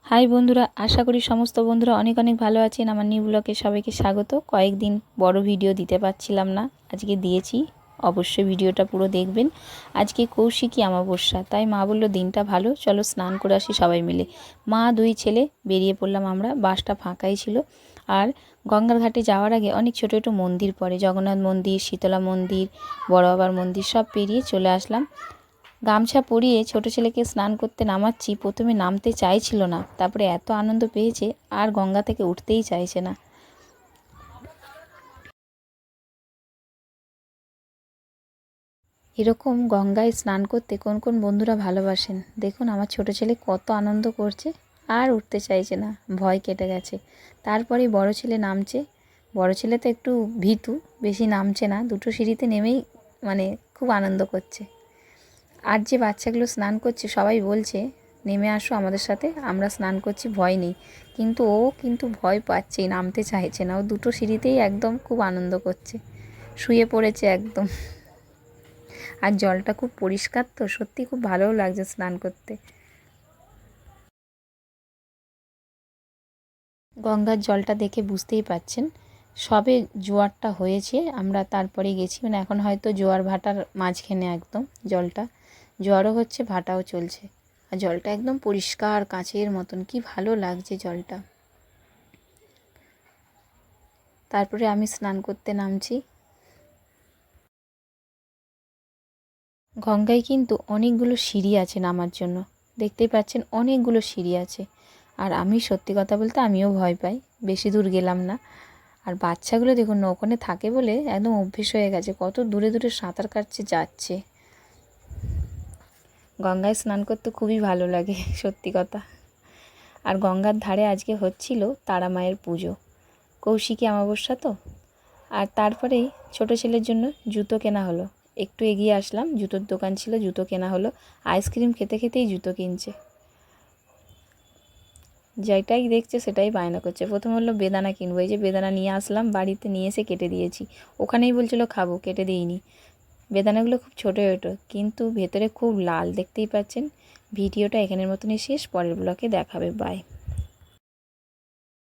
High বন্ধুরা, আশা করি সমস্ত বন্ধুরা অনেক অনেক ভালো আছেন। আমার নিউ ব্লগে সবাইকে স্বাগত। কয়েকদিন বড় ভিডিও দিতে পারছিলাম না, আজকে দিয়েছি। অবশ্যই ভিডিওটা পুরো দেখবেন। আজকে কৌশিকী অমাবস্যা, তাই মা বলল দিনটা ভালো, চলো স্নান করে আসি সবাই মিলে। মা, দুই ছেলে বেরিয়ে পড়লাম আমরা। বাসটা ফাঁকাই ছিল। আর গঙ্গার ঘাটে যাওয়ার আগে অনেক ছোটো ছোটো মন্দির পড়ে, জগন্নাথ মন্দির, শীতলা মন্দির, বড় বাবার মন্দির, সব পেরিয়ে চলে আসলাম। গামছা পরিয়ে ছোট ছেলেকে স্নান করতে নামাচ্ছি। প্রথমে নামতে চাইছিল না, তারপরে এত আনন্দ পেয়েছে আর গঙ্গা থেকে উঠতেই চাইছে না। এরকম গঙ্গায় স্নান করতে কোন কোন বন্ধুরা ভালোবাসেন দেখুন। আমার ছোট ছেলে কত আনন্দ করছে, আর উঠতে চাইছে না, ভয় কেটে গেছে। তারপরে বড় ছেলে নামছে। বড় ছেলে তো একটু ভীতু, বেশি নামছে না, দুটো সিঁড়িতে নেমেই মানে খুব আনন্দ করছে। আর যে বাচ্চাগুলো স্নান করছে সবাই বলছে নেমে আসো আমাদের সাথে, আমরা স্নান করছি, ভয় নেই। কিন্তু ও কিন্তু ভয় পাচ্ছেই, নামতে চাইছে না। ও দুটো সিঁড়িতেই একদম খুব আনন্দ করছে, শুয়ে পড়েছে একদম। আর জলটা খুব পরিষ্কার, তো সত্যি খুব ভালোও লাগছে স্নান করতে। গঙ্গার জলটা দেখে বুঝতেই পাচ্ছেন সবে জোয়ারটা হয়েছে, আমরা তারপরে গেছি। মানে এখন হয়তো জোয়ার ভাটার মাঝখানে একদম জলটা, জোয়ারও হচ্ছে ভাটাও চলছে। আর জলটা একদম পরিষ্কার কাঁচের মতন, কি ভালো লাগছে জলটা। তারপরে আমি স্নান করতে নামছি। গঙ্গায় কিন্তু অনেকগুলো সিঁড়ি আছে নামার জন্য, দেখতেই পাচ্ছেন অনেকগুলো সিঁড়ি আছে। আর আমি সত্যি কথা বলতে আমিও ভয় পাই, বেশি দূর গেলাম না। আর বাচ্চাগুলো দেখুন না, ওখানে থাকে বলে একদম অভ্যেস হয়ে গেছে, কত দূরে দূরে সাঁতার কাটছে যাচ্ছে। গঙ্গায় স্নান করতে খুবই ভালো লাগে সত্যি কথা। আর গঙ্গার ধারে আজকে হচ্ছিল তারা মায়ের পুজো, কৌশিকী অমাবস্যা তো। আর তারপরেই ছোট ছেলের জন্য জুতো কেনা হলো। একটু এগিয়ে আসলাম, জুতোর দোকান ছিল, জুতো কেনা হলো। আইসক্রিম খেতে খেতেই জুতো কিনছে, যেটাই দেখছে সেটাই বায়না করছে। প্রথম হলো বেদানা কিনবো, এই যে বেদানা নিয়ে আসলাম, বাড়িতে নিয়ে এসে কেটে দিয়েছি। ওখানেই বলছিল খাবো, কেটে দিইনি। বেদানাগুলো খুব ছোটো ছোটো, কিন্তু ভেতরে খুব লাল, দেখতেই পাচ্ছেন। ভিডিওটা এখানের মতনই শেষ, পরের ব্লগে দেখাবে, বাই।